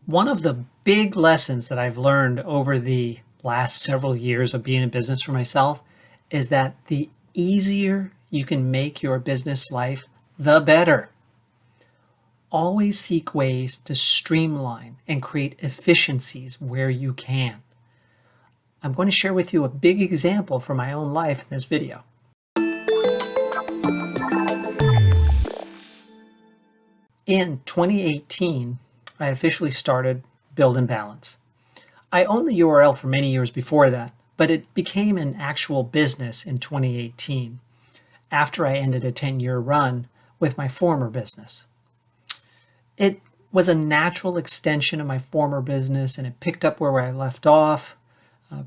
One of the big lessons that I've learned over the last several years of being in business for myself is that the easier you can make your business life, the better. Always seek ways to streamline and create efficiencies where you can. I'm going to share with you a big example from my own life in this video. In 2018, I officially started Build and Balance. I owned the URL for many years before that, but it became an actual business in 2018 after I ended a 10-year run with my former business. It was a natural extension of my former business, and it picked up where I left off,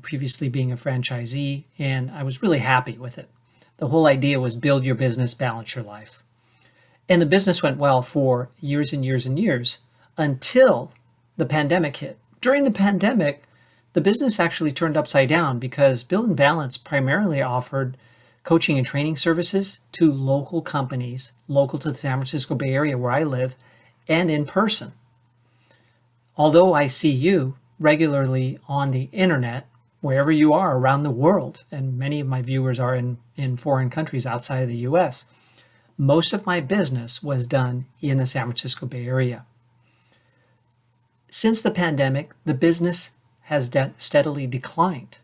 previously being a franchisee, and I was really happy with it. The whole idea was build your business, balance your life. And the business went well for years and years and years until the pandemic hit. During the pandemic, the business actually turned upside down because Build and Balance primarily offered coaching and training services to local companies, local to the San Francisco Bay Area where I live, and in person. Although I see you regularly on the internet, wherever you are around the world, and many of my viewers are in foreign countries outside of the US, most of my business was done in the San Francisco Bay Area. Since the pandemic, the business has steadily declined,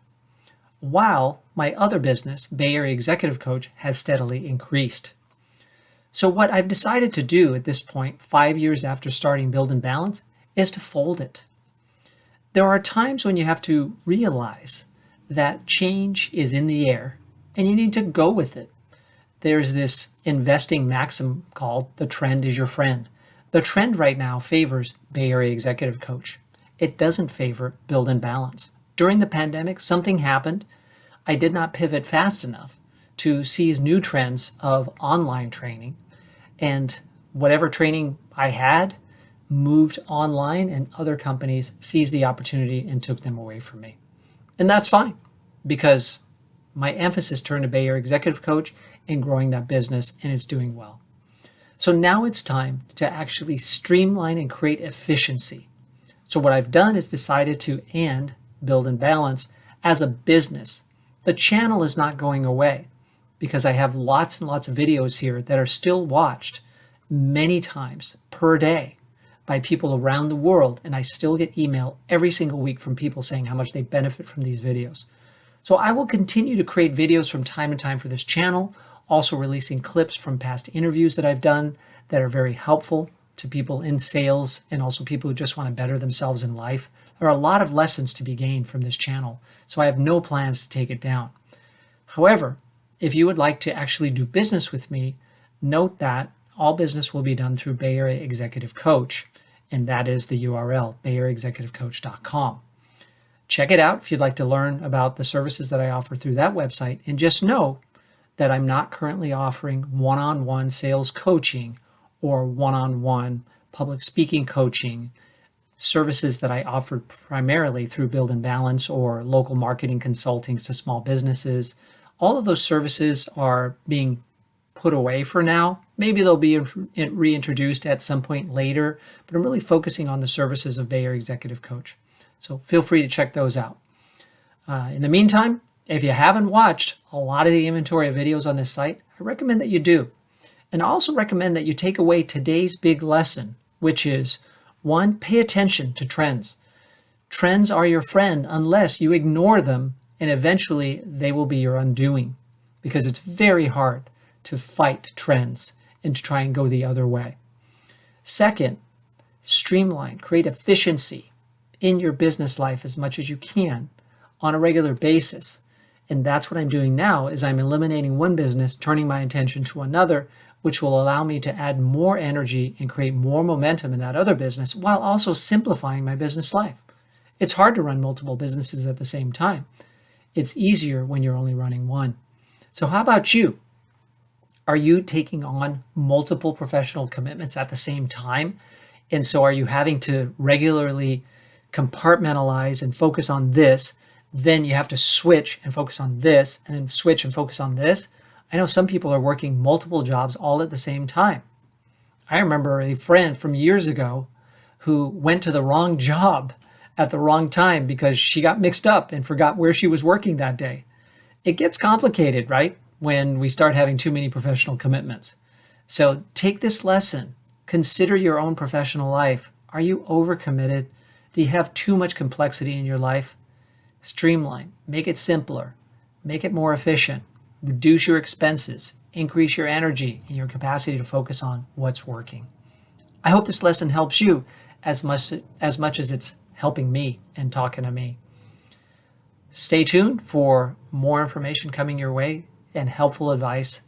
while my other business, Bay Area Executive Coach, has steadily increased. So what I've decided to do at this point, 5 years after starting Build and Balance, is to fold it. There are times when you have to realize that change is in the air and you need to go with it. There's this investing maxim called the trend is your friend. The trend right now favors Bay Area Executive Coach. It doesn't favor Build and Balance. During the pandemic, something happened. I did not pivot fast enough to seize new trends of online training, and whatever training I had moved online, and other companies seized the opportunity and took them away from me. And that's fine, because my emphasis turned to Bay Area Executive Coach and growing that business, and it's doing well. So now it's time to actually streamline and create efficiency. So what I've done is decided to end Build and Balance as a business. The channel is not going away because I have lots and lots of videos here that are still watched many times per day by people around the world, and I still get email every single week from people saying how much they benefit from these videos. So I will continue to create videos from time to time for this channel, also releasing clips from past interviews that I've done that are very helpful to people in sales and also people who just want to better themselves in life. There are a lot of lessons to be gained from this channel, so I have no plans to take it down. However, if you would like to actually do business with me, note that all business will be done through Bay Area Executive Coach, and that is the URL, bayareaexecutivecoach.com. Check it out if you'd like to learn about the services that I offer through that website, and just know that I'm not currently offering one-on-one sales coaching or one-on-one public speaking coaching, services that I offered primarily through Build and Balance or local marketing consulting to small businesses. All of those services are being put away for now. Maybe they'll be reintroduced at some point later, but I'm really focusing on the services of Bay Area Executive Coach. So feel free to check those out. In the meantime, if you haven't watched a lot of the inventory of videos on this site, I recommend that you do. And I also recommend that you take away today's big lesson, which is, 1, pay attention to trends. Trends are your friend unless you ignore them, and eventually they will be your undoing, because it's very hard to fight trends and to try and go the other way. 2nd, streamline, create efficiency in your business life as much as you can on a regular basis. And that's what I'm doing now, is I'm eliminating one business, turning my attention to another, which will allow me to add more energy and create more momentum in that other business while also simplifying my business life. It's hard to run multiple businesses at the same time. It's easier when you're only running one. So how about you? Are you taking on multiple professional commitments at the same time? And so are you having to regularly compartmentalize and focus on this? Then you have to switch and focus on this, and then switch and focus on this. I know some people are working multiple jobs all at the same time. I remember a friend from years ago who went to the wrong job at the wrong time because she got mixed up and forgot where she was working that day. It gets complicated, right? When we start having too many professional commitments. So take this lesson. Consider your own professional life. Are you overcommitted? Do you have too much complexity in your life? Streamline. Make it simpler. Make it more efficient. Reduce your expenses. Increase your energy and your capacity to focus on what's working. I hope this lesson helps you as much as it's helping me and talking to me. Stay tuned for more information coming your way and helpful advice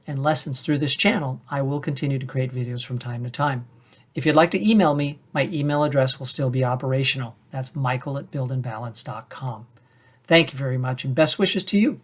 and lessons through this channel. I will continue to create videos from time to time. If you'd like to email me, my email address will still be operational. That's michael@buildandbalance.com. Thank you very much and best wishes to you.